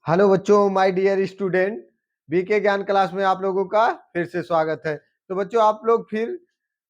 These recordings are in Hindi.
हेलो बच्चों, माय डियर स्टूडेंट। बीके ज्ञान क्लास में आप लोगों का फिर से स्वागत है। तो बच्चों, आप लोग फिर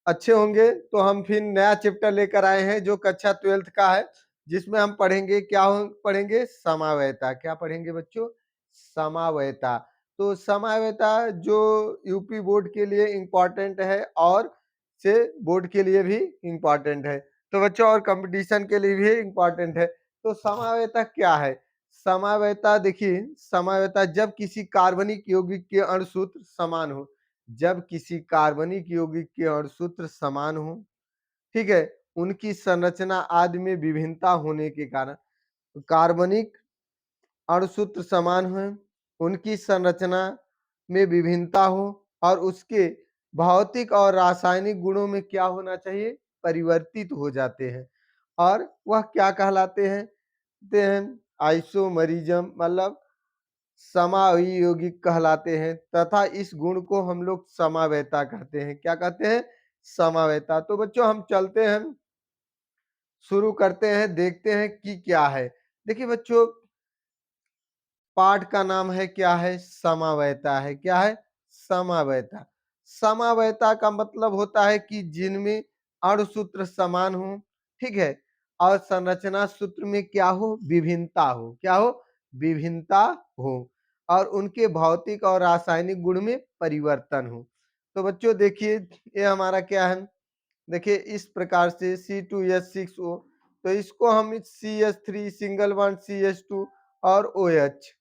अच्छे होंगे। तो हम फिर नया चैप्टर लेकर आए हैं जो कक्षा 12th का है, जिसमें हम पढ़ेंगे पढ़ेंगे समावयता। क्या पढ़ेंगे बच्चों? समावयता। तो समावयता जो यूपी बोर्ड के लिए इम्पोर्टेंट है और से बोर्ड के लिए भी इम्पोर्टेंट है, तो बच्चों और कंपटीशन के लिए भी इम्पोर्टेंट है। तो समावयता क्या है? समावयता देखिए, समावयता जब किसी कार्बनिक यौगिक के अणुसूत्र समान हो, जब किसी कार्बनिक यौगिक के अणुसूत्र समान हो, ठीक है, उनकी संरचना आदि में विभिन्नता होने के कारण, कार्बनिक अणुसूत्र समान हो, उनकी संरचना में विभिन्नता हो और उसके भौतिक और रासायनिक गुणों में क्या होना चाहिए? परिवर्तित हो जाते हैं। और वह क्या कहलाते हैं? आइसोमरिज्म, मतलब समावियोगिक कहलाते हैं, तथा इस गुण को हम लोग समावयता कहते हैं। क्या कहते हैं? समावयता। तो बच्चों हम चलते हैं, शुरू करते हैं, देखते हैं कि क्या है। देखिए बच्चों, पाठ का नाम है क्या है? समावयता है। क्या है? समावयता। समावयता का मतलब होता है कि जिनमें अणुसूत्र समान हो, ठीक है, और संरचना सूत्र में क्या हो? विभिन्नता हो। क्या हो? विभिन्नता हो और उनके भौतिक और रासायनिक गुण में परिवर्तन हो। तो बच्चों देखिए, ये हमारा क्या है? देखिए इस प्रकार से C2H6O, तो इसको हम CH3 सिंगल बॉन्ड CH2 और OH।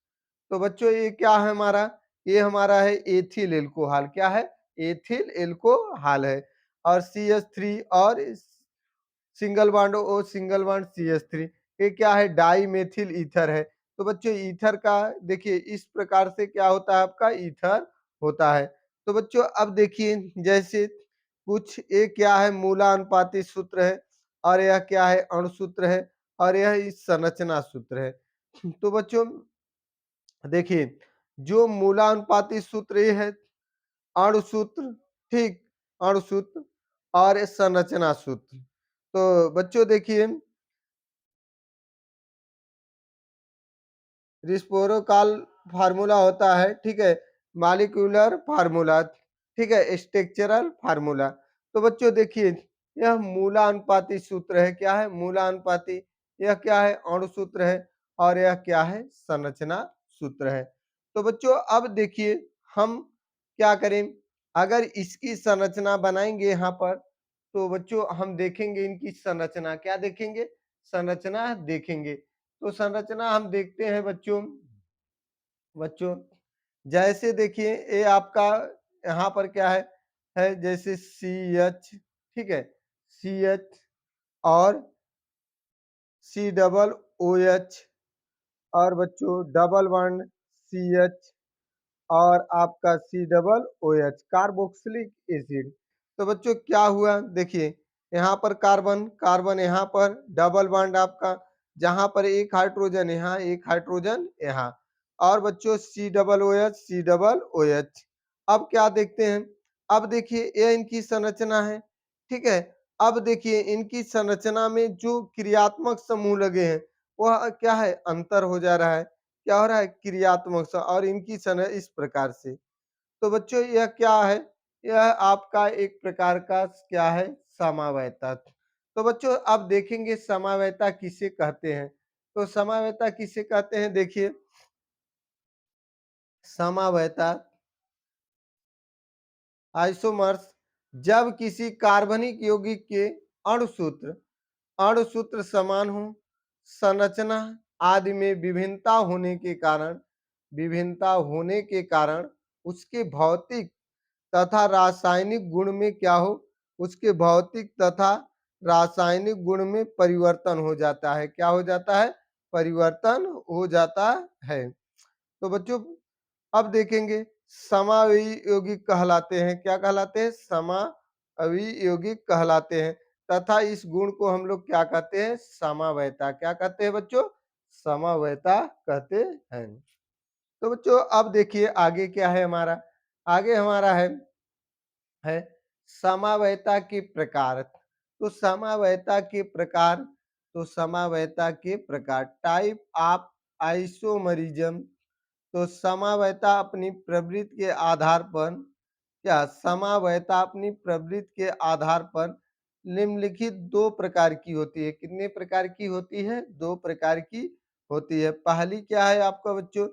तो बच्चों ये क्या है हमारा? ये हमारा है एथिल एल्कोहल। क्या है? एथिल एल्कोहल है। और CH3 और single bond O single bond CH3, ये क्या है? डाई मेथिल ईथर है। तो बच्चों ईथर का देखिए इस प्रकार से क्या होता है? आपका ईथर होता है। तो बच्चों अब देखिए, जैसे कुछ ये क्या है? मूलानुपाती सूत्र है और यह क्या है? अणुसूत्र है और यह इस संरचना सूत्र है। तो बच्चों देखिए, जो मूलानुपाती सूत्र ये है अणुसूत्र, ठीक, अणुसूत्र और संरचना सूत्र। तो बच्चों देखिए, रिस्पोरोकाल फार्मूला होता है, ठीक है, मालिक्यूलर फार्मूला, ठीक है, स्ट्रक्चरल फार्मूला। तो बच्चों देखिए, यह मूलानुपाती सूत्र है। क्या है? मूलानुपाती। यह क्या है? अणुसूत्र है और यह क्या है? संरचना सूत्र है। तो बच्चों अब देखिए, हम क्या करें? अगर इसकी संरचना बनाएंगे यहाँ पर, तो बच्चों हम देखेंगे इनकी संरचना। क्या देखेंगे? संरचना देखेंगे। तो संरचना हम देखते हैं बच्चों। बच्चों जैसे देखिए, ये आपका यहाँ पर क्या है जैसे CH, ठीक है, CH और COOH, और बच्चों डबल बॉन्ड CH और आपका COOH, कार्बोक्सिलिक एसिड। तो बच्चों क्या हुआ? देखिए यहाँ पर कार्बन, कार्बन यहाँ पर डबल बॉन्ड आपका, जहां पर एक हाइड्रोजन यहाँ, एक हाइड्रोजन यहाँ, और बच्चों COOH। अब क्या देखते हैं? अब देखिए ये इनकी संरचना है, ठीक है। अब देखिए इनकी संरचना में जो क्रियात्मक समूह लगे हैं, वह क्या है? अंतर हो जा रहा है। क्या हो रहा है? क्रियात्मक और इनकी सन इस प्रकार से। तो बच्चों यह क्या है? यह आपका एक प्रकार का क्या है? समावयता। तो बच्चों अब देखेंगे समावयता किसे कहते हैं। तो समावयता किसे कहते हैं? देखिए समावयता आइसोमर्स, जब किसी कार्बनिक यौगिक के अणुसूत्र अणुसूत्र समान हो, संरचना आदि में विभिन्नता होने के कारण उसके भौतिक तथा रासायनिक गुण में क्या हो? उसके भौतिक तथा रासायनिक गुण में परिवर्तन हो जाता है। क्या हो जाता है? परिवर्तन हो जाता है। तो बच्चों अब देखेंगे समावयवी यौगिक कहलाते हैं। क्या कहलाते हैं? समावयवी यौगिक कहलाते हैं, तथा इस गुण को हम लोग क्या कहते हैं? समावयता। क्या कहते हैं बच्चों? समावयता कहते हैं। तो बच्चों अब देखिए आगे क्या है हमारा? आगे हमारा है समावयता के प्रकार। तो समावयता के प्रकार, तो समावयता के प्रकार, टाइप ऑफ आइसोमरिज्म, तो समवायता अपनी प्रवृत्ति के आधार पर क्या समवायता अपनी प्रवृत्ति के आधार पर निम्नलिखित दो प्रकार की होती है। कितने प्रकार की होती है? दो प्रकार की होती है। पहली क्या है आपका बच्चों?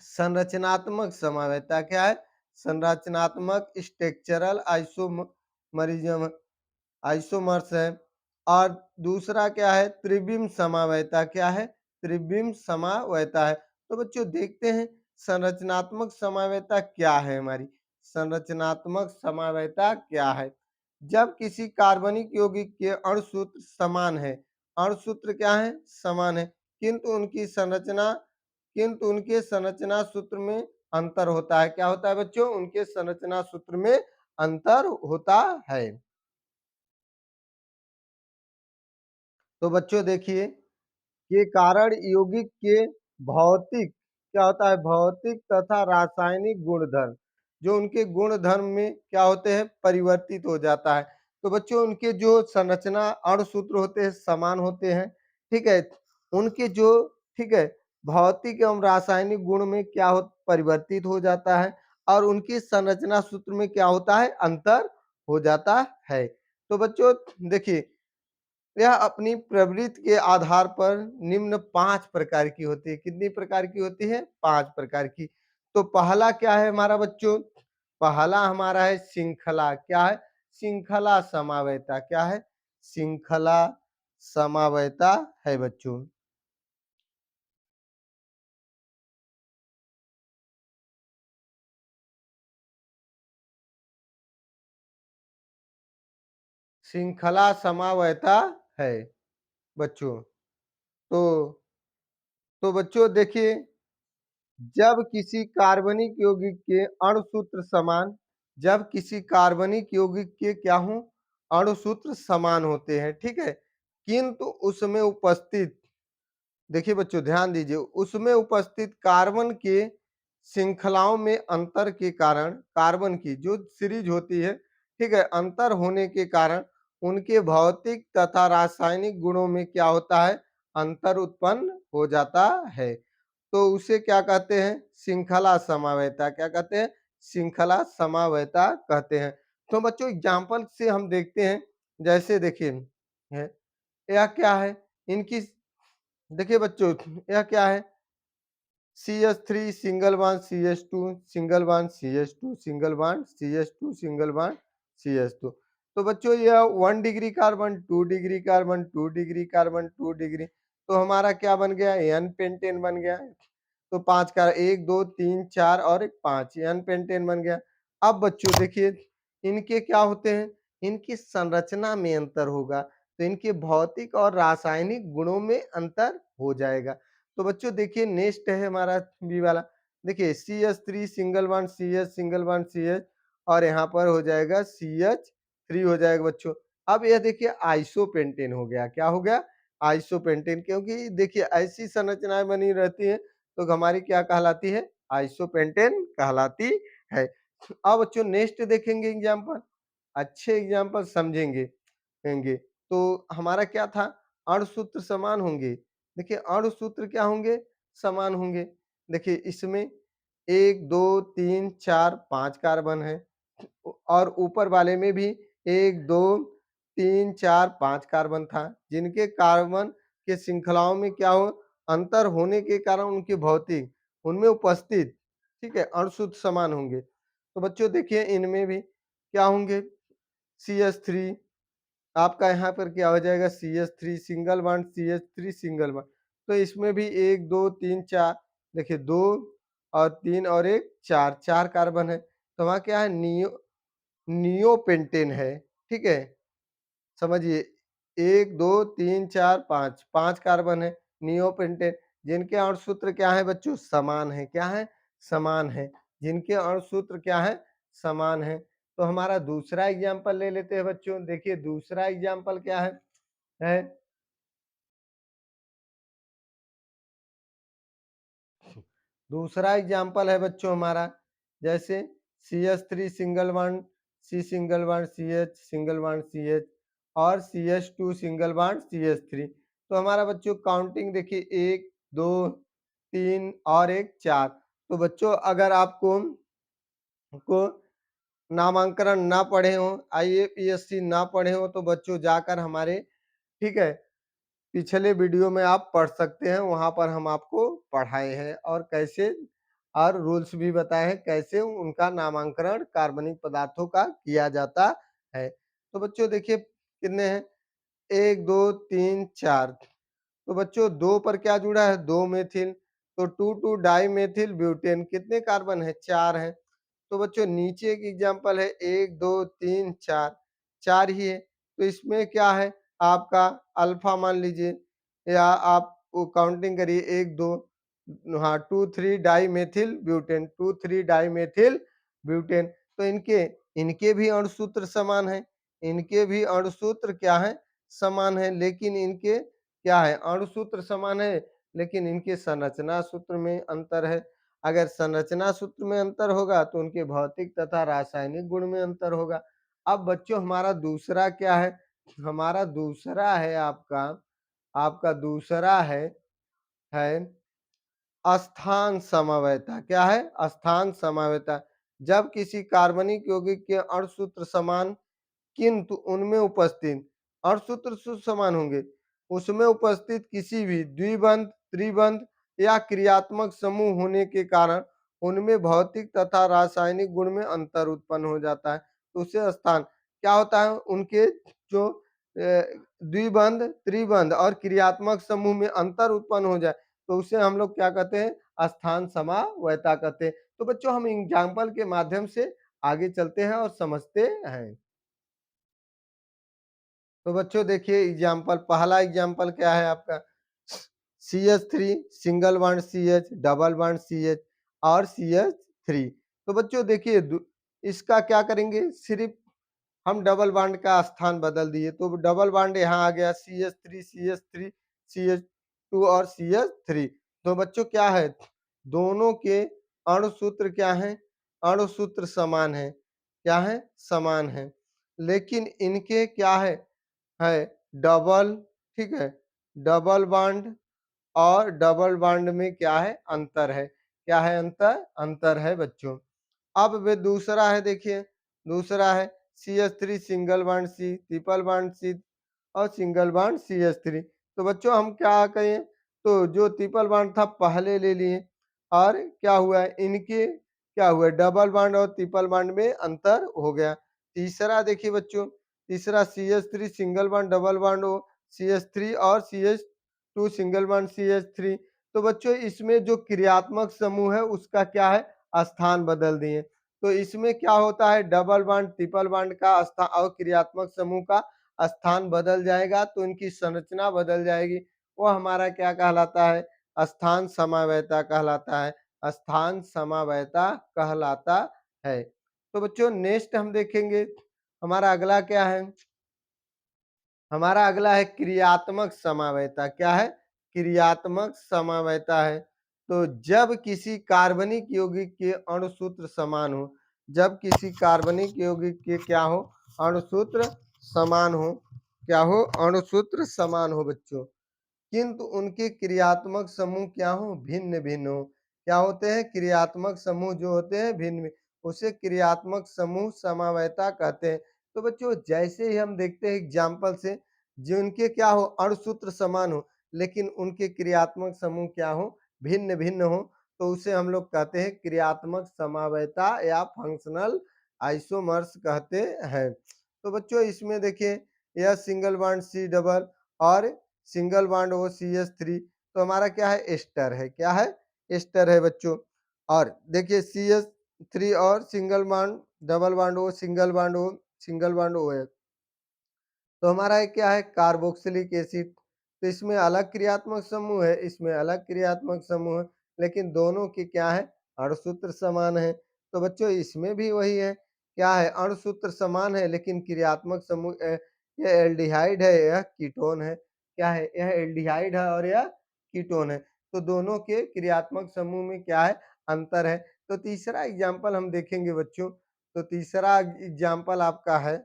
संरचनात्मक समवायता क्या है? संरचनात्मक स्ट्रक्चरल आइसोमरिज्म आइसोमर्स है। और दूसरा क्या है? त्रिविम समावयता क्या है? त्रिविम समावयता है। तो बच्चों देखते हैं संरचनात्मक समावयता क्या है हमारी। संरचनात्मक समावयता क्या है? जब किसी कार्बनिक यौगिक के अणु सूत्र समान है, अणु सूत्र क्या है? समान है, किंतु उनके संरचना सूत्र में अंतर होता है। क्या होता है बच्चों? उनके संरचना सूत्र में अंतर होता है। तो बच्चों देखिए, ये कारण यौगिक के भौतिक क्या होता है? भौतिक तथा रासायनिक गुणधर्म, जो उनके गुणधर्म में क्या होते हैं? परिवर्तित हो जाता है। तो बच्चों उनके जो संरचना अणु सूत्र होते हैं समान होते हैं, ठीक है? उनके जो ठीक है भौतिक एवं रासायनिक गुण में क्या हो परिवर्तित हो जाता है और उनकी संरचना सूत्र में क्या होता है? अंतर हो जाता है। तो बच्चों देखिए, यह अपनी प्रवृत्ति के आधार पर निम्न 5 प्रकार की होती है। कितनी प्रकार की होती है? 5 प्रकार की। तो पहला क्या है हमारा बच्चों? पहला हमारा है श्रृंखला। क्या है? श्रृंखला समावयता। क्या है? श्रृंखला समावयता है बच्चों। श्रृंखला समावयता है बच्चों। तो बच्चों देखिए, जब किसी कार्बनिक यौगिक के अणु सूत्र समान जब किसी कार्बनिक यौगिक के क्या हों? अणु सूत्र समान होते हैं, ठीक है? किंतु उसमें उपस्थित देखिए बच्चों ध्यान दीजिए, उसमें उपस्थित कार्बन के श्रृंखलाओं में अंतर के कारण कार्बन की जो सीरीज होती है, ठीक है, अंतर होने के कारण उनके भौतिक तथा रासायनिक गुणों में क्या होता है? अंतर उत्पन्न हो जाता है। तो उसे क्या कहते हैं? श्रृंखला समवायता। क्या कहते हैं? श्रृंखला समवायता कहते हैं। तो बच्चों एग्जाम्पल से हम देखते हैं, जैसे देखिए है यह क्या है? इनकी देखिए बच्चों, यह क्या है? CH3 single bond CH2 single bond CH2 single bond CH2 single bond CH2। तो बच्चों यह 1 degree carbon 2 degree carbon 2 degree carbon 2 degree, तो हमारा क्या बन गया? एन पेंटेन बन गया। तो 5 का 1 2 3 4 और एक 5 एन पेंटेन बन गया। अब बच्चों देखिए, इनके क्या होते हैं? इनकी संरचना में अंतर होगा, तो इनके भौतिक और रासायनिक गुणों में अंतर हो जाएगा। तो बच्चों देखिए नेक्स्ट है हमारा बी वाला। देखिए CH3 single bond CH single bond CH और यहाँ पर हो जाएगा CH3 हो जाएगा बच्चों। अब यह देखिए आइसोपेंटेन हो गया। क्या हो गया? आइसोपेंटेन, क्योंकि देखिए ऐसी संरचनाएं बनी रहती हैं तो हमारी क्या कहलाती है? आइसोपेंटेन कहलाती है। अब बच्चों नेक्स्ट देखेंगे एग्जाम्पल, अच्छे एग्जाम्पल समझेंगे होंगे। तो हमारा क्या था? अणु सूत्र समान होंगे। देखिए अणु सूत्र क्या होंगे? समान होंगे। देखिए इसमें 1 2 3 4 5 कार्बन है और ऊपर वाले में भी 1 2 3 4 5 कार्बन था, जिनके कार्बन के श्रृंखलाओं में क्या हो अंतर होने के कारण उनके भौतिक उनमें उपस्थित ठीक है अणु सूत्र समान होंगे। तो बच्चों देखिए इनमें भी क्या होंगे? CH3 आपका यहाँ पर क्या हो जाएगा? CH3 single bond CH3 single bond. तो इसमें भी 1 2 3 4 देखिए 2 और 3 और 1 4 4 कार्बन है। तो वहाँ क्या है? नियोपेंटेन है, ठीक है? समझिए 1 2 3 4 5 5 कार्बन है नियोपेंटेन, जिनके अणु सूत्र क्या है बच्चों? समान है। क्या है? समान है। जिनके अणु सूत्र क्या है? समान है। तो हमारा दूसरा एग्जाम्पल ले लेते हैं बच्चों। देखिए दूसरा एग्जाम्पल क्या है दूसरा एग्जाम्पल है बच्चों हमारा, जैसे CH3 single bond C single bond CH single bond CH और CH2 सिंगल बॉन्ड CH3। तो हमारा बच्चों काउंटिंग देखिए 1 2 3 और 1 4। तो बच्चों अगर आपको को नामांकन ना पढ़े हों, आईएपीएससी ना पढ़े हों तो बच्चों जाकर हमारे ठीक है, पिछले वीडियो में आप पढ़ सकते हैं, वहाँ पर हम आपको पढ़ाए हैं और कैसे और रूल्स भी बताए हैं, कैसे उनका नामांकन कार्बनिक पदार्थों का किया जाता है। तो बच्चों देखिए कितने हैं 1, 2, 3, 4। तो बच्चों 2 पर क्या जुड़ा है 2 मेथिल, तो 2,2 डाइमेथिल ब्यूटेन कितने कार्बन है 4 हैं। तो बच्चों नीचे एक एग्जांपल है 1, 2, 3, 4, 4 ही है। तो इसमें क्या है आपका अल्फा मान लीजिए या आप वो काउंटिंग करिए 1, 2 हाँ 2, 3 डाइमेथिल ब्यूटेन 2, 3 डाइमेथिल ब्यूटेन। तो इनके इनके भी अणुसूत्र समान है, इनके भी अणुसूत्र क्या है समान है, लेकिन इनके क्या है अणुसूत्र समान है लेकिन इनके संरचना सूत्र में अंतर है। अगर संरचना सूत्र में अंतर होगा तो उनके भौतिक तथा रासायनिक गुण में अंतर होगा। अब बच्चों हमारा दूसरा क्या है, हमारा दूसरा है आपका आपका दूसरा है स्थान समवायता। क्या है स्थान समवायता। जब किसी कार्बनिक यौगिक के अणुसूत्र समान किंतु उनमें उपस्थित अणुसूत्र समान होंगे, उसमें उपस्थित किसी भी द्विबंध त्रिबंध या क्रियात्मक समूह होने के कारण उनमें भौतिक तथा रासायनिक गुण में अंतर उत्पन्न हो जाता है। तो उसे स्थान क्या होता है उनके जो द्विबंध त्रिबंध और क्रियात्मक समूह में अंतर उत्पन्न हो जाए तो उसे हम लोग क्या कहते हैं स्थान समावयता कहते हैं। तो बच्चों हम एग्जाम्पल के माध्यम से आगे चलते हैं और समझते हैं। तो बच्चों देखिए एग्जाम्पल पहला एग्जाम्पल क्या है आपका C H three single bond C H double bond C H और सी एच थ्री। तो बच्चों देखिए इसका क्या करेंगे सिर्फ हम डबल बॉन्ड का स्थान बदल दिए तो डबल बॉन्ड यहाँ आ गया C H three C H three C H two और सी एच थ्री। तो बच्चों क्या है दोनों के अणुसूत्र क्या है अणुसूत्र समान है क्या है समान है, लेकिन इनके क्या है डबल ठीक है डबल बॉन्ड और डबल बॉन्ड में क्या है अंतर है क्या है अंतर अंतर है बच्चों। अब वे दूसरा है देखिए दूसरा है C H three single bond C triple bond C और single bond C H three. तो बच्चों हम क्या कहें तो जो ट्रिपल बॉन्ड था पहले ले लिए और क्या हुआ इनके क्या हुआ डबल बॉन्ड और ट्रिपल बॉन्ड में अंतर हो गया। तीसरा देखिए बच्चों तीसरा C H three single bond double bond हो सी एच थ्री और C H two single bond C H three. तो बच्चों इसमें जो क्रियात्मक समूह है उसका क्या है स्थान बदल दिए। तो इसमें क्या होता है डबल बॉन्ड ट्रिपल बॉन्ड का स्थान और क्रियात्मक समूह का स्थान बदल जाएगा तो इनकी संरचना बदल जाएगी। वो हमारा क्या कहलाता है स्थान समावयता कहलाता है स्थान समावयता कहलाता है। तो बच्चों नेक्स्ट हम देखेंगे हमारा अगला क्या है हमारा अगला है क्रियात्मक समावयता। क्या है क्रियात्मक समावयता है। तो जब किसी कार्बनिक यौगिक के अणुसूत्र समान हो जब किसी कार्बनिक यौगिक के क्या हो अणुसूत्र समान हो क्या हो अणुसूत्र समान हो बच्चों किंतु उनके क्रियात्मक समूह क्या हो भिन्न भिन्न हो। क्या होते हैं क्रियात्मक समूह जो होते हैं भिन्न उसे क्रियात्मक समूह समवायता कहते हैं। तो बच्चों जैसे ही हम देखते हैं एग्जाम्पल से जिनके क्या हो अणुसूत्र समान हो लेकिन उनके क्रियात्मक समूह क्या हो भिन्न भिन्न हो तो उसे हम लोग कहते हैं क्रियात्मक समावयता या फंक्शनल आइसोमर्स कहते हैं। तो बच्चों इसमें देखिए यह सिंगल बॉन्ड सी डबल और single bond O C H three. तो हमारा क्या है एस्टर है क्या है एस्टर है बच्चों। और देखिए सी एच थ्री और single bond double bond O single bond O single bond O है। तो हमारा एक क्या है कार्बोक्सिलिक एसिड। तो इसमें अलग क्रियात्मक समूह है इसमें अलग क्रियात्मक समूह है लेकिन दोनों के क्या है अणुसूत्र समान है। तो बच्चों इसमें भी वही है क्या है अणुसूत्र समान है लेकिन क्रियात्मक समूह यह एल्डिहाइड है यह कीटोन है क्या है यह एल्डिहाइड है और यह कीटोन है। तो दोनों के क्रियात्मक समूह में क्या है अंतर है। तो तीसरा एग्जाम्पल हम देखेंगे बच्चों। तो तीसरा एग्जाम्पल आपका है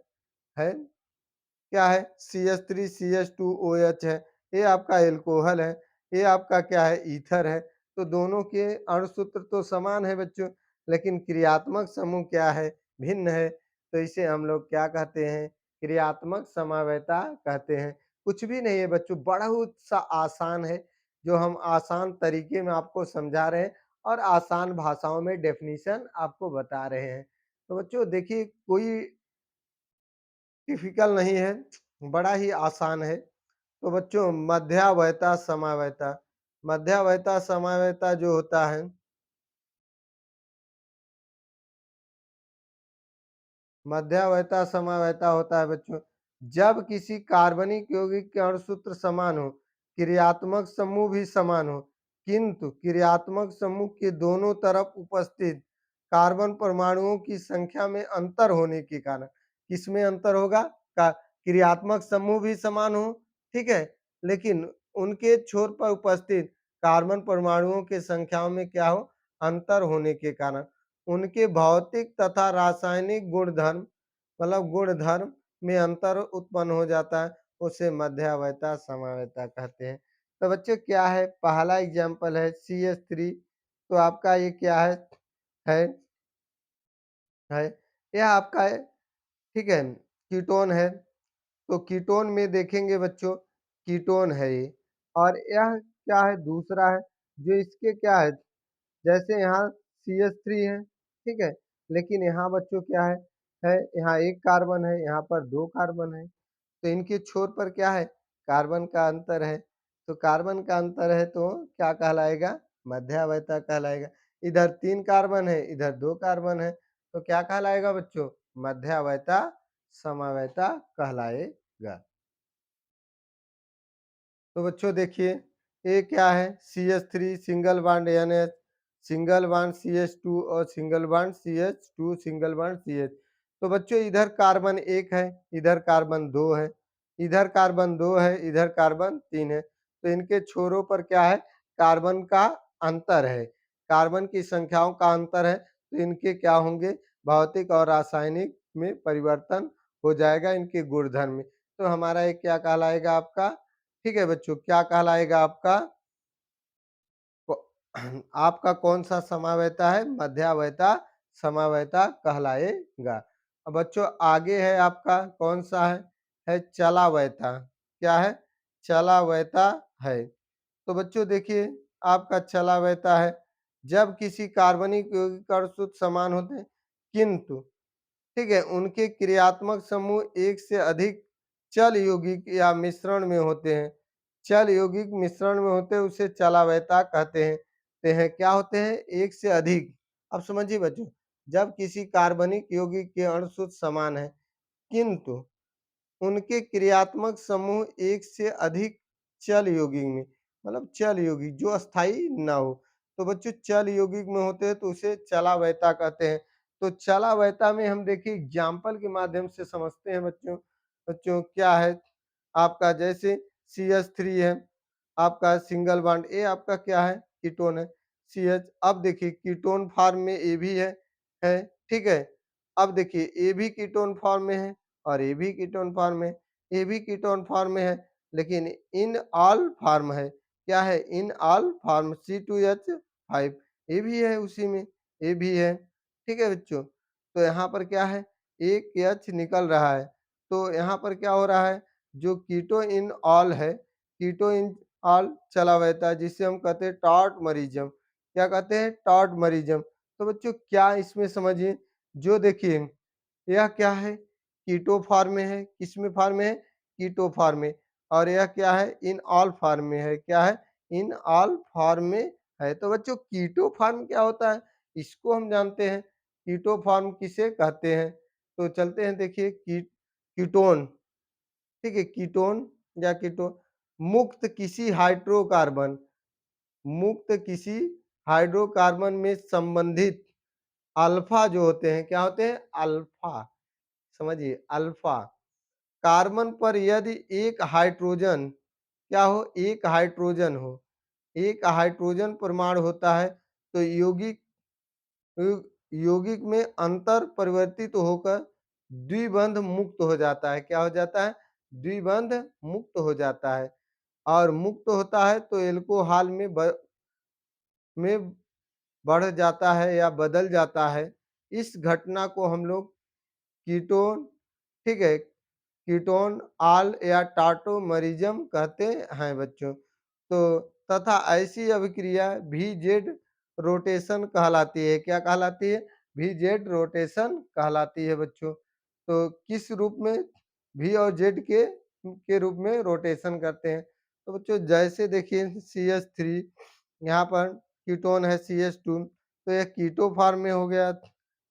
क्या है C H three C H two O H है ये आपका एल्कोहल है ये आपका क्या है ईथर है। तो दोनों के अणुसूत्र तो समान है बच्चों, लेकिन क्रियात्मक समूह क्या है? भिन्न है। तो इसे हम लोग क्या कहते हैं? क्रियात्मक समवेता कहते हैं। कुछ भी नहीं है बच्चों, बहुत सा आसान है, जो हम आसान तरीके में आपको समझा रहे हैं और आसान भाषाओं में डेफिनिशन आपको बता रहे हैं। तो बच्चों देखिए, कोई डिफ़िकल्ट नहीं है, बड़ा ही आसान है। तो बच्चों मध्यावयता, समावयता, मध्यावयता, समावयता जो होता है, मध्यावयता समावयता होता है बच्चों, जब किसी कार्बनिक यौगिक के अणुसूत्र समान हो, क्रियात्मक समूह भी समान हो, किंतु क्रियात्मक समूह के दोनों तरफ उपस्थित कार्बन परमाणुओं की संख्या में अंतर होने के कारण, किसमें अंतर होगा? क्रियात्मक समूह भी समान हो, ठीक है, लेकिन उनके छोर पर उपस्थित कार्बन परमाणुओं की संख्याओं में क्या हो? अंतर होने के कारण उनके भौतिक तथा रासायनिक गुणधर्म, मतलब गुणधर्म में अंतर उत्पन्न हो जाता है, उसे मध्यावयता समावयता कहते हैं। तो बच्चों क्या है? पहला एग्जाम्पल है CH3। तो आपका ये क्या है है यह आपका है, ठीक है, कीटोन है। तो कीटोन में देखेंगे बच्चों, कीटोन है ये, और यह क्या है? दूसरा है, जो इसके क्या है, जैसे यहाँ CH3 है, ठीक है, लेकिन यहाँ बच्चों क्या है यहाँ एक कार्बन है, यहाँ पर दो कार्बन है, तो इनके छोर पर क्या है? कार्बन का अंतर है। तो कार्बन का अंतर है तो क्या कहलाएगा? मध्यावयता कहलाएगा। इधर 3 कार्बन है, इधर 2 कार्बन है, तो क्या कहलाएगा बच्चों? मध्यावयता समावयता कहलाएगा। तो बच्चों देखिए, ये क्या है? CH3 single bond NH, single bond CH2 और single bond CH2, single bond CH। तो बच्चों इधर कार्बन 1 है, इधर कार्बन 2 है, इधर कार्बन 2 है, इधर कार्बन 3 है। तो इनके छोरों पर क्या है? कार्बन का अंतर है, कार्बन की संख्याओं का अंतर है, तो इनके क्या होंगे? भौतिक और रासायनिक में परिवर्तन हो जाएगा इनके गुणधर्म में। तो हमारा ये क्या कहलाएगा आपका? ठीक है बच्चों, क्या कहलाएगा आपका? को आपका कौन-सा समावयता है? मध्यावयता समावयता कहलाएगा। अब बच्चों आगे है आपका कौन-सा है? चलावयता। क्या है? चलावयता है। तो बच्चों देखिए, आपका चलावयता है, जब किसी कार्बनिक यौगिक का अणुसूत्र समान होते हैं, किंतु ठीक है, उनके क्रियात्मक समूह एक से अधिक चल यौगिक या मिश्रण में होते हैं। चल यौगिक मिश्रण में होते हैं, उसे चलावयता कहते हैं। क्या होते हैं? एक से अधिक। अब समझिए बच्चों, जब किसी कार्बनिक यौगिक के अणुसूत्र समान है, किंतु उनके क्रियात्मक समूह एक से अधिक चल यौगिक में, मतलब चल यौगिक जो अस्थाई ना हो, तो बच्चों चल यौगिक में होते हैं तो उसे चलावयता कहते हैं। तो चलावयता में हम देखिए एग्जाम्पल के माध्यम से समझते हैं बच्चों। बच्चों क्या है आपका? जैसे CH3 है, आपका सिंगल बॉन्ड, ये आपका क्या है? कीटोन है, CH। अब देखिए कीटोन फॉर्म में ये भी है, ठीक है। अब देखिए ये भी कीटोन फॉर्म में है और ये भी कीटोन फॉर्म में, ये भी कीटोन फॉर्म में है, लेकिन इन ऑल फॉर्म है। क्या है? इन ऑल फॉर्म C2H5, ये भी है उसी में, ये भी है, ठीक है बच्चों। तो यहाँ पर क्या है? एक H निकल रहा है, तो यहाँ पर क्या हो रहा है? जो कीटो इन ऑल है, कीटो इन ऑल चला बहता है, जिसे हम कहते हैं टॉटमरिज्म। क्या कहते हैं? टॉटमरिज्म। तो बच्चों क्या इसमें समझिए, जो देखिए यह क्या है? कीटो फॉर्म में है, किसमें फॉर्म में है? कीटो फॉर्म में। और यह क्या है? इन ऑल फॉर्म में है। क्या है? इन ऑल फॉर्म में है। तो बच्चों कीटो फॉर्म क्या होता है? इसको हम जानते हैं, कीटो फॉर्म किसे कहते हैं? तो चलते हैं देखिए कीटोन, ठीक है, कीटोन या कीटोन मुक्त किसी हाइड्रोकार्बन, मुक्त किसी हाइड्रोकार्बन में संबंधित अल्फा जो होते हैं, क्या होते हैं? अल्फा, समझिए अल्फा। कार्बन पर यदि एक हाइड्रोजन क्या हो? एक हाइड्रोजन हो, एक हाइड्रोजन परमाणु होता है, तो यौगिक में अंतर परिवर्तित होकर द्विबंध मुक्त हो जाता है। क्या हो जाता है? द्विबंध मुक्त हो जाता है। और मुक्त होता है तो एल्कोहल में में बढ़ जाता है या बदल जाता है, इस घटना को हम लोग कीटोन, ठीक है, कीटोन आल या टाटोमरिज्म कहते हैं बच्चों। तो तथा ऐसी अभिक्रिया वीजेड रोटेशन कहलाती है। क्या कहलाती है? वीजेड रोटेशन कहलाती है बच्चों। तो किस रूप में? वी और जेड के रूप में रोटेशन करते हैं। तो बच्चों जैसे देखिए CH3, यहाँ पर कीटोन है CH2, तो यह कीटो फॉर्म में हो गया।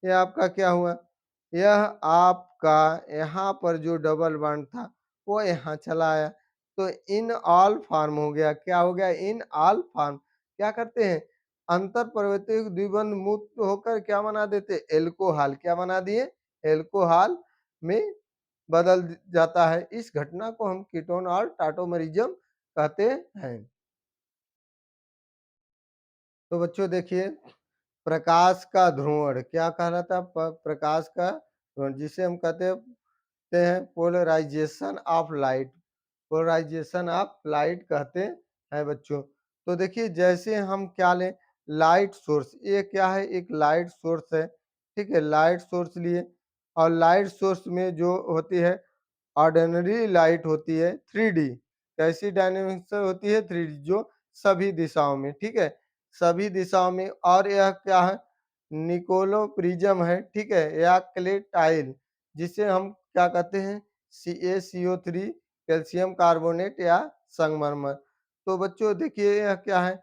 यह आपका क्या हुआ? यह आपका यहाँ पर जो डबल बॉन्ड था वो यहाँ चला आया, तो इन ऑल फॉर्म हो गया। क्या हो गया? In all form. क्या करते हैं? अंतर परवर्ती द्विबंध मुक्त होकर क्या बना देते? एल्कोहल। क्या बना दिए? एल्कोहल में बदल जाता है। इस घटना को हम कीटोन और टाटोमरिज्म कहते हैं। तो बच्चों देखिए, प्रकाश का ध्रुवण क्या कहलाता है? प्रकाश का ध्रुवण, जिसे हम कहते हैं polarisation of light. Polarisation of light कहते हैं बच्चों। तो देखिए जैसे हम क्या लें, लाइट सोर्स, ये क्या है? एक लाइट सोर्स है, ठीक है, लाइट सोर्स लिए, और लाइट सोर्स में जो होती है ऑर्डिनरी लाइट होती है 3D। कैसी डायनेमिक्स होती है? 3D, जो सभी दिशाओं में, ठीक है, सभी दिशाओं में। और यह क्या है? निकोलो प्रिज्म है, ठीक है, या क्ले टाइल, जिसे हम क्या कहते हैं? CaCO3, कैल्शियम कार्बोनेट या संगमरमर। तो बच्चों देखिए यह क्या है?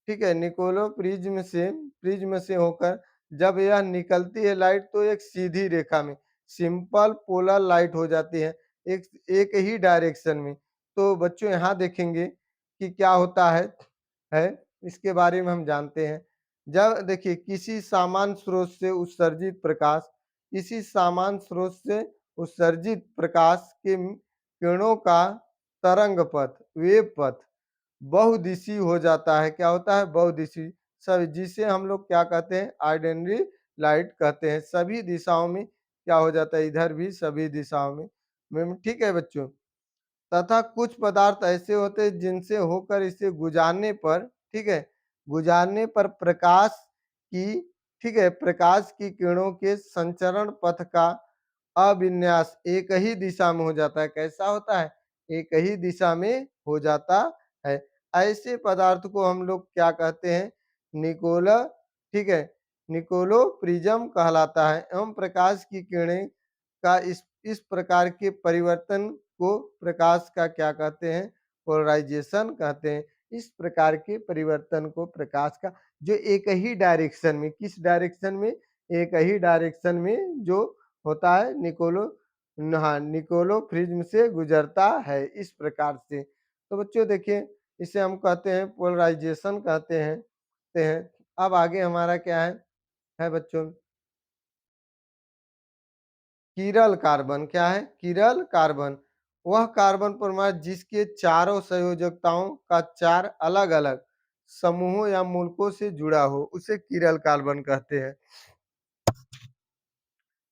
ठीक है, निकोलो प्रिज्म से होकर जब यह निकलती है लाइट, तो एक सीधी रेखा में सिंपल पोलर लाइट हो जाती है, एक एक ही डायरेक्शन में। तो बच्चों यहाँ देखेंगे कि क्या होता है इसके बारे में हम जानते हैं। जब देखिए किसी सामान्य स्रोत से उत्सर्जित प्रकाश, किसी सामान्य स्रोत से उत्सर्जित प्रकाश के किरणों का तरंग पथ, वेव पथ बहुदिशीय हो जाता है। क्या होता है? बहुदिशीय। सब जिसे हम लोग क्या कहते हैं? ऑर्डिनरी लाइट कहते हैं। सभी दिशाओं में क्या हो जाता है? इधर भी सभी दिशाओं में, ठीक है बच्चों। तथा कुछ पदार्थ ऐसे होते हैं जिनसे होकर इसे गुजारने पर, ठीक है, गुजारने पर प्रकाश की, ठीक है, प्रकाश की किरणों के संचरण पथ का अविन्यास एक ही दिशा में हो जाता है। कैसा होता है? एक ही दिशा में हो जाता है। ऐसे पदार्थ को हम लोग क्या कहते हैं? निकोला, ठीक है, निकोलो प्रिज्म कहलाता है। एवं प्रकाश की किरणें का इस प्रकार के परिवर्तन को प्रकाश का क्या कहते हैं? पोलराइजेशन कहते हैं। इस प्रकार के परिवर्तन को प्रकाश का, जो एक ही डायरेक्शन में, किस डायरेक्शन में? एक ही डायरेक्शन में जो होता है, हाँ, निकोलो प्रिज्म से गुजरता है, इस प्रकार से। तो बच्चों देखिए, इसे हम कहते हैं पोलराइजेशन कहते हैं। अब आगे हमारा क्या है बच्चों? किरल कार्बन। क्या है? किरल कार्बन वह कार्बन परमाणु जिसके चारों संयोजकताओं का 4 अलग-अलग समूहों या मूलकों से जुड़ा हो, उसे किरल कार्बन कहते हैं।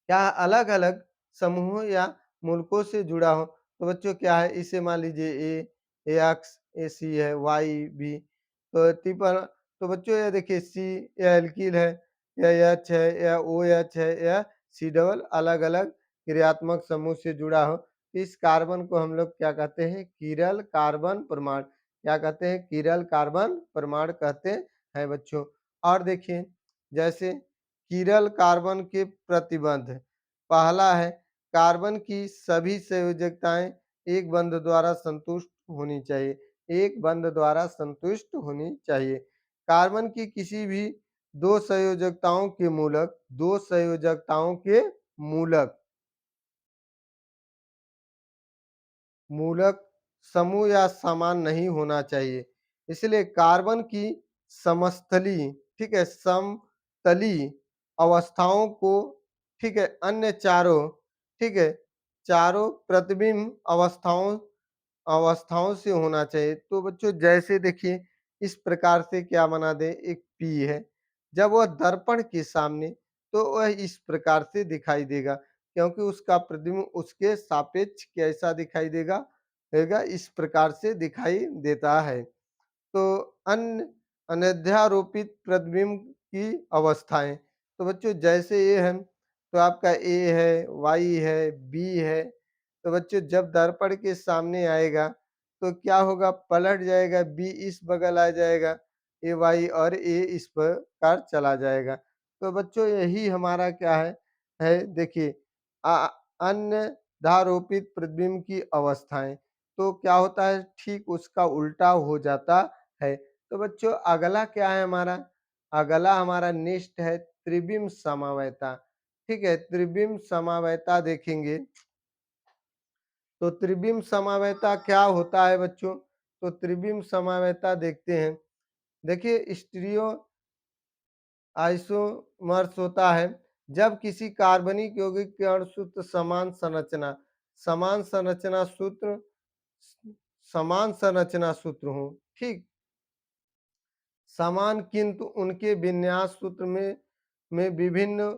क्या अलग-अलग समूहों या मुल्कों से जुड़ा हो, तो बच्चों क्या है? इसे मान लीजिए एक्स, सी है, वाई बी, तो ट्रिपल, तो बच्चों ये देखिए सी, या एल्किल है, या एच है, या ओ एच है, या सी डबल, अलग अलग क्रियात्मक समूह से जुड़ा हो, इस कार्बन को हम लोग क्या कहते हैं? किरल कार्बन परमाणु। क्या कहते हैं? किरल कार्बन परमाणु कहते हैं बच्चों। और देखिए जैसे किरल कार्बन के प्रतिबंध, पहला है कार्बन की सभी संयोजकताएं एक बंध द्वारा संतुष्ट होनी चाहिए, एक बंध द्वारा संतुष्ट होनी चाहिए। कार्बन की किसी भी दो संयोजकताओं के मूलक, दो संयोजकताओं के मूलक, मूलक समूह या समान नहीं होना चाहिए। इसलिए कार्बन की समस्थली, ठीक है, समतली अवस्थाओं को, ठीक है, अन्य चारों, ठीक है, चारों प्रतिबिंब अवस्थाओं अवस्थाओं से होना चाहिए। तो बच्चों जैसे देखिए इस प्रकार से क्या बना दे, एक पी है, जब वह दर्पण के सामने, तो वह इस प्रकार से दिखाई देगा, क्योंकि उसका प्रतिबिंब उसके सापेक्ष कैसा दिखाई देगा, इस प्रकार से दिखाई देता है। तो अन्य अनध्यारोपित प्रतिबिंब की अवस्थाएं। तो बच्चों जैसे ये है तो आपका ए है, वाई है, बी है। तो बच्चों जब दर्पण के सामने आएगा तो क्या होगा, पलट जाएगा, बी इस बगल आ जाएगा, ए वाई और ए इस प्रकार चला जाएगा। तो बच्चों यही हमारा क्या है देखिए अन्य धारोपित प्रतिबिंब की अवस्थाएं। तो क्या होता है, ठीक उसका उल्टा हो जाता है। तो बच्चों अगला क्या है हमारा, अगला हमारा नेक्स्ट है त्रिबिम्ब समवेता। ठीक है, त्रिबिम्ब समवेता देखेंगे तो त्रिबिम्ब समवेता क्या होता है बच्चों। तो त्रिबिम्ब समवेता देखते हैं। देखिए स्टीरियो आइसोमर्स होता है जब किसी कार्बनिक यौगिक के अणुसूत्र समान सूत्र समान संरचना सूत्र हो, ठीक, समान किंतु उनके विन्यास सूत्र में विभिन्न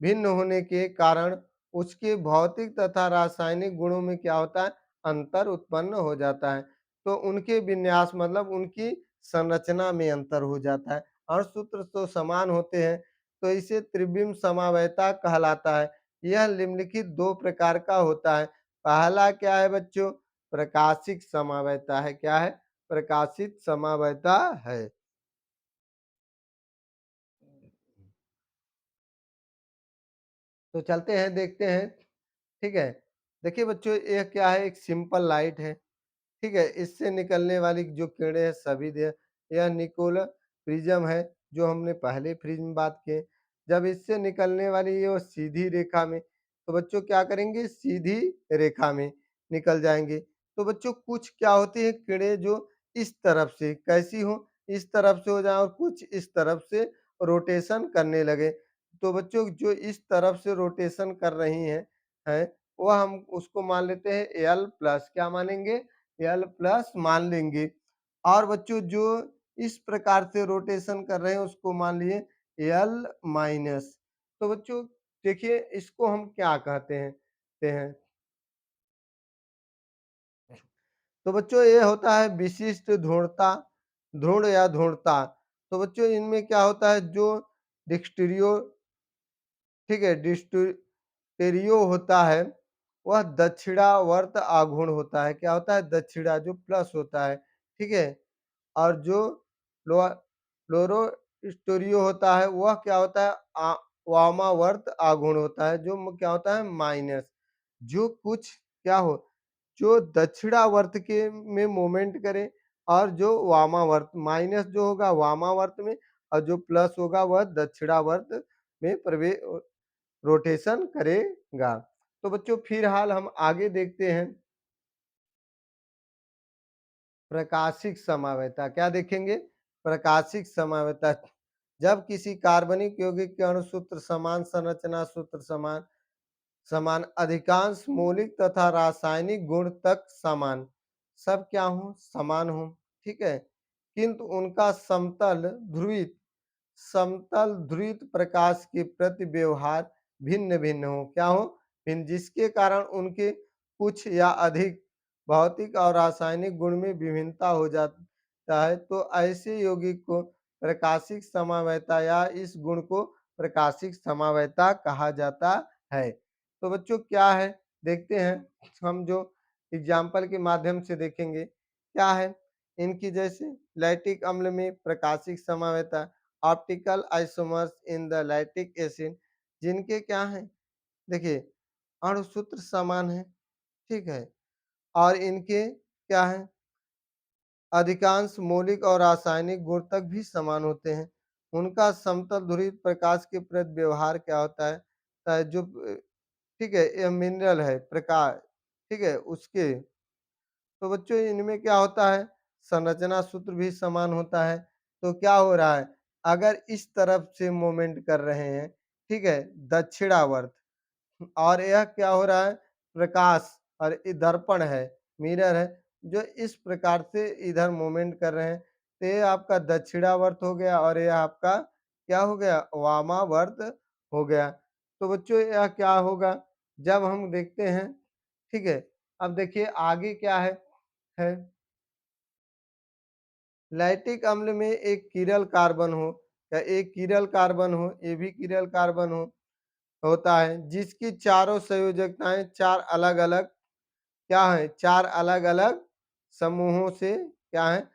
भिन्न होने के कारण उसके भौतिक तथा रासायनिक गुणों में क्या होता है, अंतर उत्पन्न हो जाता है। तो उनके विन्यास मतलब उनकी संरचना में अंतर हो जाता है। अणुसूत्र तो समान होते हैं तो इसे त्रिबिम्ब समवेता कहलाता है। यह निम्नलिखित दो प्रकार का होता है। पहला क्या है बच्चों, प्रकाशिक समवेता है। क्या है, प्रकाशित समवेता है। तो चलते हैं देखते हैं। ठीक है, देखिए बच्चों ये क्या है, एक सिंपल लाइट है। ठीक है, इससे निकलने वाली जो किरणें हैं सभी दे, यह निकोलर प्रिज्म है जो हमने पहले फ्रिज में बात किए। जब इससे निकलने वाली ये वो सीधी रेखा में, तो बच्चों क्या करेंगे, सीधी रेखा में निकल जाएंगे। तो बच्चों कुछ क्या होती है किरणें जो इस तरफ से कैसी हो, इस तरफ से हो जाए और कुछ इस तरफ से रोटेशन करने लगे। तो बच्चों जो इस तरफ से रोटेशन कर रही हैं वह हम उसको मान लेते हैं एल प्लस, क्या मानेंगे, एल प्लस मान लेंगे। और बच्चों जो इस प्रकार से रोटेशन कर रहे हैं उसको मान लिए एल माइनस। तो बच्चों देखिए इसको हम क्या कहते हैं। तो बच्चों ये होता है विशिष्ट ध्रुवता, ध्रुव या ध्रुवता। तो बच्चों इनमें क्या होता है, जो डिस्ट्रियो, ठीक है, डिस्टेरियो होता है वह दक्षिणावर्त आघूर्ण होता है। क्या होता है, दक्षिणा जो प्लस होता है, ठीक है। और जो फ्लोरो होता है वह क्या होता है, वामावर्त आघूर्ण होता है, जो क्या होता है माइनस। जो कुछ क्या हो, जो दक्षिणावर्त के में मूवमेंट करे और जो वामावर्त, माइनस जो होगा वामावर्त में और जो प्लस होगा वह दक्षिणावर्त में प्रवेश रोटेशन करेगा। तो बच्चों फिलहाल हम आगे देखते हैं प्रकाशिक समावयता। क्या देखेंगे, प्रकाशिक समावयता। जब किसी कार्बनिक यौगिक के अणुसूत्र समान, संरचना सूत्र समान, समान अधिकांश मौलिक तथा रासायनिक गुण तक समान, सब क्या हो, समान हो, ठीक है, किंतु उनका समतल ध्रुवित प्रकाश के प्रति व्यवहार भिन्न भिन्न हो। क्या हो, भिन्न, जिसके कारण उनके कुछ या अधिक भौतिक और रासायनिक गुण में विभिन्नता हो जाता है। तो ऐसे यौगिक को प्रकाशिक समवेता या इस गुण को प्रकाशिक समवेता कहा जाता है। तो बच्चों क्या है, देखते हैं हम जो एग्जाम्पल के माध्यम से देखेंगे क्या है। इनकी जैसे लैक्टिक अम्ल में प्रकाशिक समवेता, optical isomers in the lactic acid, जिनके क्या है, देखिए अणुसूत्र समान है, ठीक है, और इनके क्या है, अधिकांश मौलिक और रासायनिक गुण तक भी समान होते हैं। उनका समतल ध्रुवित प्रकाश के प्रति व्यवहार क्या होता है, जो ठीक है यह मिनरल है प्रकाश, ठीक है उसके। तो बच्चों इनमें क्या होता है, संरचना सूत्र भी समान होता है। तो क्या हो रहा है, अगर इस तरफ से मूवमेंट कर रहे हैं, ठीक है, दक्षिणावर्त, और यह क्या हो रहा है, प्रकाश, और ये दर्पण है, मिरर है, जो इस प्रकार से इधर मूवमेंट कर रहे हैं। तो ये आपका दक्षिणावर्त हो गया और यह आपका क्या हो गया, वामावर्त हो गया। तो बच्चों यह क्या होगा, जब हम देखते हैं, ठीक है। अब देखिए आगे क्या है लैक्टिक अम्ल में एक किरल कार्बन हो या एक किरल कार्बन हो, ये भी किरल कार्बन होता है, जिसकी चारों संयोजकताएँ 4 अलग-अलग क्या हैं, 4 अलग-अलग समूहों से क्या हैं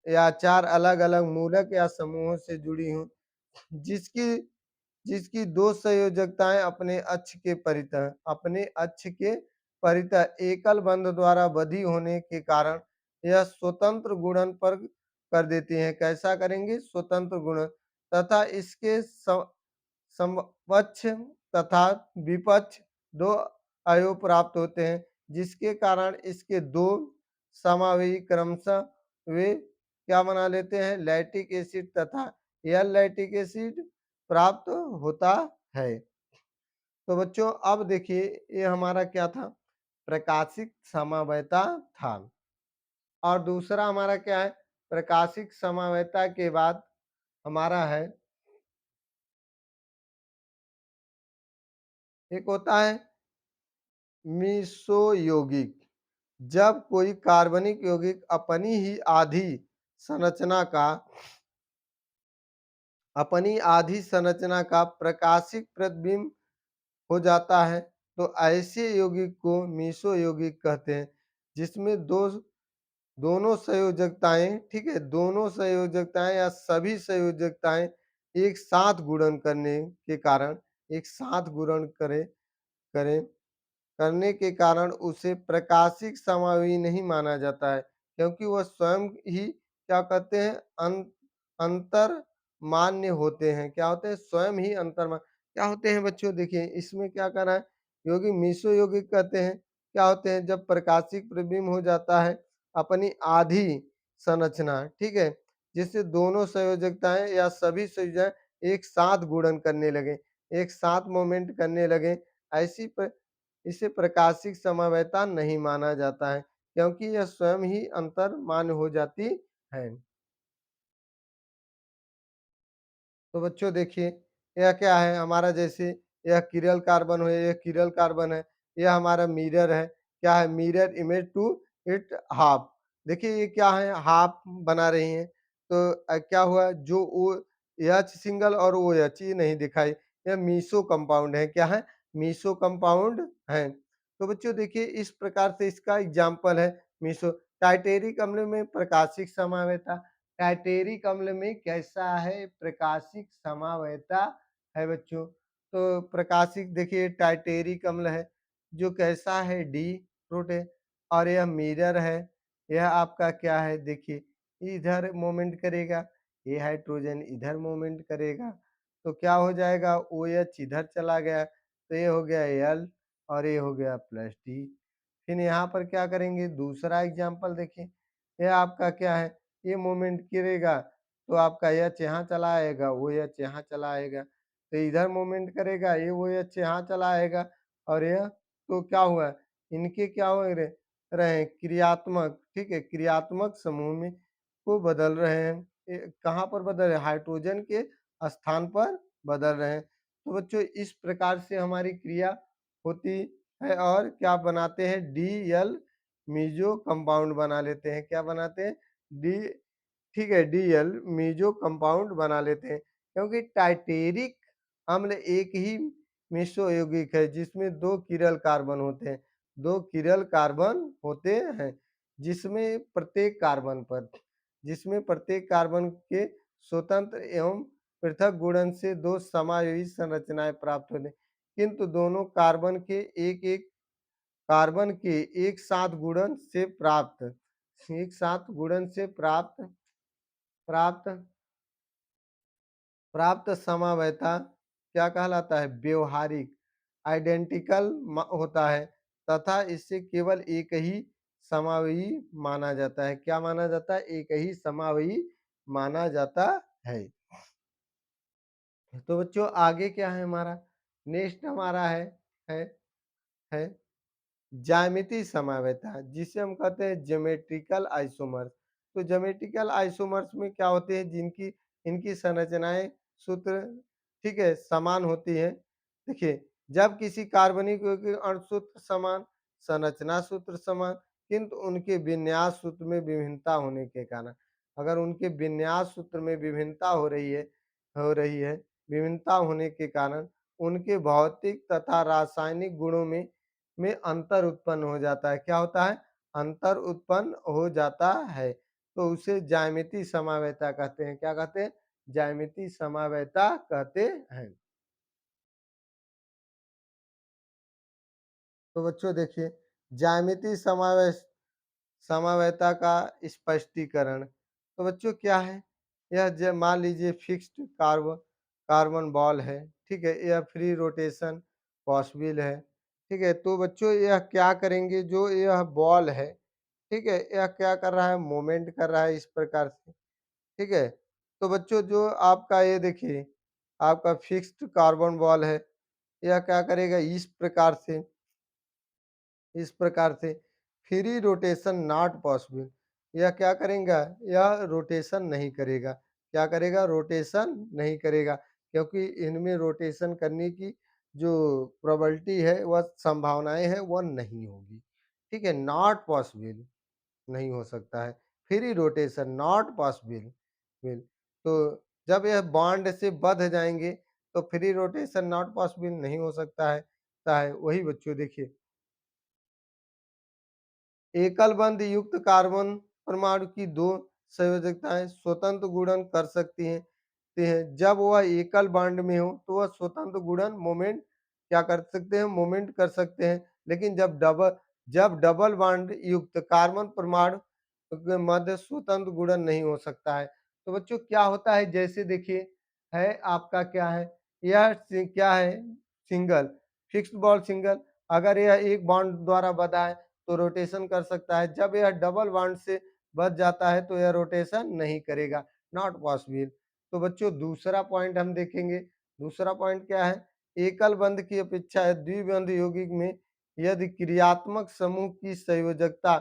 या 4 अलग-अलग मूलक या समूहों से जुड़ी हों, जिसकी जिसकी 2 संयोजकताएँ अपने अक्ष के परितः एकल बंध द्वारा बंधी होने के कारण यह स्वतंत्र गुणन पर कर देती हैं। कैसा करेंगी? स्वतंत्र गुणन तथा इसके समवक्ष तथा विपक्ष 2 अवयव प्राप्त होते हैं, जिसके कारण इसके 2 समावयवी क्रमशः वे क्या बना लेते हैं? लैक्टिक एसिड तथा एल लैक्टिक एसिड प्राप्त होता है। तो बच्चों अब देखिए ये हमारा क्या था? प्रकाशिक समवायता था और दूसरा हमारा क्या है? प्रकाशिक समवायता के बाद हमारा है एक होता है मिसोयौगिक। जब कोई कार्बनिक यौगिक अपनी आधी संरचना का प्रकाशिक प्रतिबिंब हो जाता है, तो ऐसे यौगिक को मिसो यौगिक कहते हैं, जिसमें दोनों संयोजकताएं, ठीक है, दोनों संयोजकताएं या सभी संयोजकताएं एक साथ गुणन करने के कारण एक साथ गुणन करें करने के कारण उसे प्रकाशिक समावयवी नहीं माना जाता है, क्योंकि वह स्वयं ही क्या कहते हैं अंतर मान्य होते हैं। क्या होते हैं? स्वयं ही अंतर क्या होते हैं बच्चों? देखिए इसमें क्या कर रहा है योगी मीसो यौगिक कहते हैं। क्या होते हैं? जब प्रकाशिक प्रतिबिंब हो जाता है अपनी आधी संरचना, ठीक है, जिससे दोनों संयोजकताएं या सभी संयोजक एक साथ गुणन करने लगे, एक साथ मूवमेंट करने लगे, ऐसी इसे प्रकाशिक समवायता नहीं माना जाता है, क्योंकि यह स्वयं ही अंतर मान्य हो जाती है। तो बच्चों देखिए यह क्या है हमारा, जैसे यह किरल कार्बन है, यह किरल कार्बन है, यह हमारा मिरर है। क्या है? Mirror image to it half. देखिए ये क्या है? हाफ बना रही हैं। तो क्या हुआ जो ओ एच सिंगल और ओ एच ये नहीं दिखाई, यह मीसो कंपाउंड है। क्या है? मीसो कंपाउंड है। तो बच्चों देखिए इस प्रकार से इसका एग्जाम्पल है मीसो। टाइटेरिक अम्ल में प्रकाशिक समावेता, टाइटेरिक अम्ल में कैसा है? प्रकाशिक समावयता है बच्चों। तो प्रकाशिक देखिए टाइटेरिक अम्ल है जो कैसा है? डी फ्रूट है और यह मिरर है। यह आपका क्या है? देखिए इधर मूवमेंट करेगा, ये हाइड्रोजन इधर मूवमेंट करेगा, तो क्या हो जाएगा? ओ एच इधर चला गया तो ये हो गया एल और ये हो गया प्लस डी। फिर यहाँ पर क्या करेंगे? दूसरा एग्जाम्पल देखिए, यह आपका क्या है? ये मूवमेंट करेगा तो आपका एच यहाँ चला आएगा, वो एच यहाँ चला आएगा, तो इधर मूवमेंट करेगा, ये वो एच यहाँ चला आएगा और यह तो क्या हुआ? इनके क्या हो रहे हैं? क्रियात्मक, ठीक है, क्रियात्मक समूह में को बदल रहे हैं। कहाँ पर बदल रहे हैं? हाइड्रोजन के स्थान पर बदल रहे हैं। तो बच्चों इस प्रकार से हमारी क्रिया होती है और क्या बनाते हैं? डी एल मीजो कंपाउंड बना लेते हैं। क्या बनाते हैं? डी ठीक है, डी एल मीजो कंपाउंड बना लेते हैं, क्योंकि टाइटेरिक अम्ल एक ही मिश्र यौगिक है जिसमें 2 किरल कार्बन होते हैं। 2 किरल कार्बन होते हैं, जिसमें प्रत्येक कार्बन पर जिसमें प्रत्येक कार्बन के स्वतंत्र एवं पृथक गुणन से 2 समायोजित संरचनाएं प्राप्त होते हैं, किंतु दोनों कार्बन के एक साथ गुणन से प्राप्त प्राप्त प्राप्त समावयता क्या कहलाता है? व्यवहारिक आइडेंटिकल होता है तथा इससे केवल एक ही समावयी माना जाता है। क्या माना जाता है? एक ही समावयी माना जाता है। तो बच्चों आगे क्या है हमारा? नेक्स्ट हमारा है है ज्यामितीय समवेता, जिसे हम कहते हैं ज्योमेट्रिकल आइसोमर्स। तो ज्योमेट्रिकल आइसोमर्स में क्या होते हैं? जिनकी इनकी संरचनाएं सूत्र, ठीक है, समान होती है। देखिए जब किसी कार्बनिक यौगिक के अणु सूत्र समान, संरचना सूत्र समान, किंतु उनके विन्यास सूत्र में विभिन्नता होने के कारण अगर उनके विन्यास सूत्र में विभिन्नता हो रही है, विभिन्नता होने के कारण उनके भौतिक तथा रासायनिक गुणों में अंतर उत्पन्न हो जाता है। क्या होता है? अंतर उत्पन्न हो जाता है। तो उसे ज्यामितीय समवायता कहते हैं। क्या कहते हैं? ज्यामितीय समवायता कहते हैं। तो बच्चों देखिए, ज्यामितीय समवायता का स्पष्टीकरण। तो बच्चों क्या है? यह मान लीजिए फिक्स्ड कार्बन बॉल है, ठीक है? यह फ्री रोटेशन पॉसिबल है, ठीक है? तो बच्चों यह क्या करेंगे, जो यह बॉल है, ठीक है? यह क्या कर रहा है? मूवमेंट कर रहा है इस प्रकार से, ठीक है? तो बच्चों जो आपका ये देखिए, आपका फिक्स्ड कार्बन बॉल है, यह क्या करेगा? इस प्रकार से फ्री रोटेशन नॉट पॉसिबल। यह क्या करेगा? यह रोटेशन नहीं करेगा। क्या करेगा? रोटेशन नहीं करेगा, क्योंकि इनमें रोटेशन करने की जो प्रोबेबिलिटी है, वह संभावनाएं हैं, वह नहीं होगी, ठीक है? नॉट पॉसिबल, नहीं हो सकता है। Free rotation not possible will. तो जब यह बॉन्ड से बंध जाएंगे तो फ्री रोटेशन नॉट पॉसिबल नहीं हो सकता है। वही बच्चों देखिए, एकल बंध युक्त कार्बन परमाणु की दो संयोजकताएं स्वतंत्र गुणन कर सकती हैं। जब वह एकल बॉन्ड में हो तो वह स्वतंत्र गुणन मोमेंट क्या कर सकते हैं? मोमेंट कर सकते हैं। लेकिन जब डबल बॉन्ड युक्त कार्बन परमाणु के मध्य स्वतंत्र गुणन नहीं हो सकता है। तो बच्चों क्या होता है? जैसे देखिए, है आपका क्या है? क्या है? Single, fixed ball single. अगर यह एक बॉन्ड द्वारा बंधा है तो रोटेशन कर सकता है। जब यह डबल बॉन्ड से बच जाता है तो यह रोटेशन नहीं करेगा, नॉट पॉसिबल। तो बच्चों दूसरा पॉइंट हम देखेंगे। दूसरा पॉइंट क्या है? एकल बंध की अपेक्षा द्विबंध यौगिक में यदि क्रियात्मक समूह की संयोजकता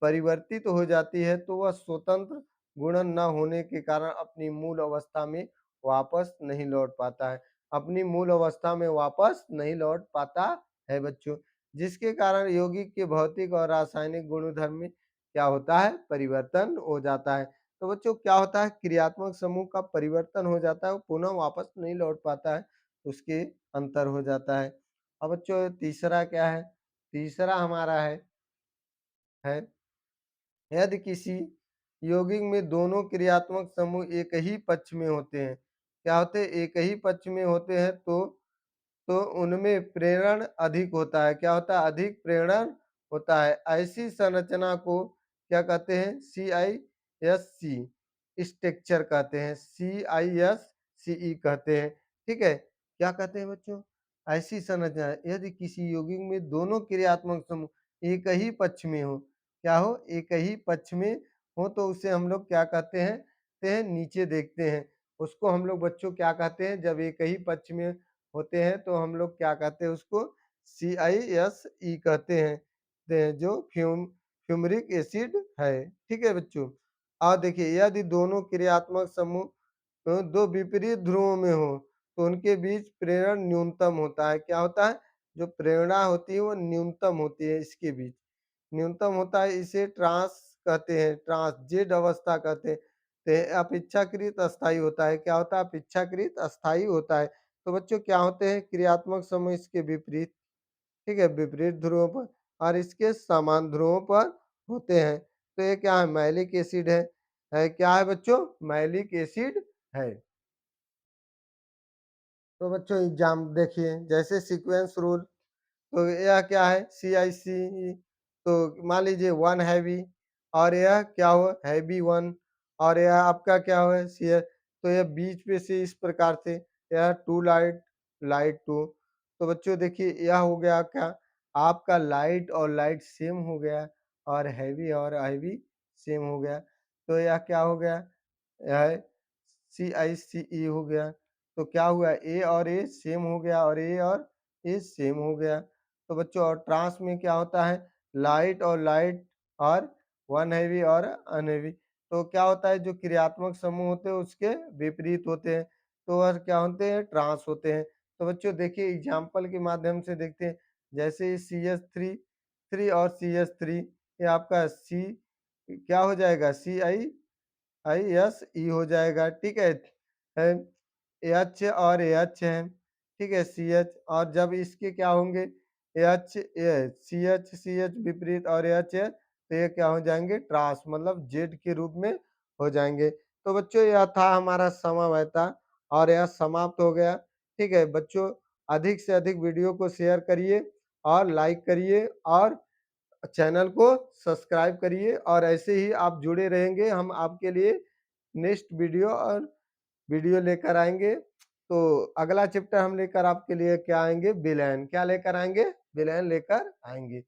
परिवर्तित हो जाती है तो वह स्वतंत्र गुणन न होने के कारण अपनी मूल अवस्था में वापस नहीं लौट पाता है। अपनी मूल अवस्था में वापस नहीं लौट पाता है बच्चों, जिसके कारण यौगिक के भौतिक और रासायनिक गुणधर्म में क्या होता है? परिवर्तन हो जाता है। तो बच्चों क्या होता है? क्रियात्मक समूह का परिवर्तन हो जाता है, वो पुनः वापस नहीं लौट पाता है, उसके अंतर हो जाता है। अब बच्चों तीसरा क्या है? तीसरा हमारा है यदि किसी यौगिक में दोनों क्रियात्मक समूह एक ही पक्ष में होते हैं। क्या होते हैं? एक ही पक्ष में होते हैं तो उनमें प्रेरण अधिक होता है। क्या होता है? अधिक प्रेरण होता है। ऐसी संरचना को क्या कहते हैं? CISC स्ट्रक्चर कहते हैं। CISCE कहते हैं, ठीक है? क्या कहते हैं बच्चों? ऐसी संरचना यदि किसी यौगिक में दोनों क्रियात्मक समूह एक ही पक्ष में हो, क्या हो? एक ही पक्ष में हो तो उसे हम लोग क्या कहते हैं? नीचे देखते हैं। उसको हम लोग बच्चों क्या कहते हैं? जब एक ही पक्ष में होते हैं तो हम लोग क्या कहते हैं उसको? CISE कहते हैं, जो फ्यूमरिक एसिड है, ठीक है बच्चों? और देखिए, यदि दोनों क्रियात्मक समूह दो विपरीत ध्रुवों में हो तो उनके बीच प्रेरण न्यूनतम होता है। क्या होता है? जो प्रेरणा होती है वो न्यूनतम होती है, इसके बीच न्यूनतम होता है। इसे ट्रांस कहते हैं, ट्रांसजेड अवस्था कहते हैं। अपेक्षाकृत अस्थायी होता है। क्या होता है? अपेक्षाकृत अस्थायी होता है। तो बच्चों क्या होते हैं? क्रियात्मक समूह इसके विपरीत, ठीक है? विपरीत ध्रुवों पर और इसके समान ध्रुवों पर होते हैं। तो ये क्या है? मैलिक एसिड है क्या है बच्चों? मैलिक एसिड है। तो बच्चों एग्जाम देखिए, जैसे सीक्वेंस रूल। तो यह क्या है? CIC। तो मान लीजिए वन हैवी और यह क्या हो? Heavy one. और यह आपका क्या हो? CS। तो यह बीच पे से इस प्रकार से, यह टू लाइट, लाइट टू। तो बच्चों देखिए, यह हो गया क्या? आपका लाइट और लाइट सेम हो गया और हैवी सेम हो गया। तो यह क्या हो गया? यह CICE हो गया। तो क्या हुआ? ए और ए सेम हो गया और ए सेम हो गया। तो बच्चों और ट्रांस में क्या होता है? लाइट और वन हैवी और अनहेवी। तो क्या होता है? जो क्रियात्मक समूह होते हैं उसके विपरीत होते हैं, तो वह क्या होते हैं? ट्रांस होते हैं। तो बच्चों देखिए एग्जाम्पल के माध्यम से देखते हैं। जैसे CH3 और CH3, ये आपका सी क्या हो जाएगा? CI आई एस ई हो जाएगा, ठीक है? एच और एच है, ठीक है? सी एच और जब इसके क्या होंगे एच सी एच विपरीत और एच है, तो ये क्या हो जाएँगे ट्रांस मतलब जेड के रूप में हो जाएँगे। तो बच्चों यह था हमारा समवयता और यह समाप्त हो गया, ठीक है? बच्चों अधिक से अधिक वीडियो को शेयर करिए और लाइक करिए और चैनल को सब्सक्राइब करिए और ऐसे ही आप जुड़े रहेंगे, हम आपके लिए नेक्स्ट वीडियो लेकर आएँगे। तो अगला चैप्टर हम लेकर आपके लिए क्या आएँगे? विलेन। क्या लेकर आएँगे? विलेन लेकर आएँगे।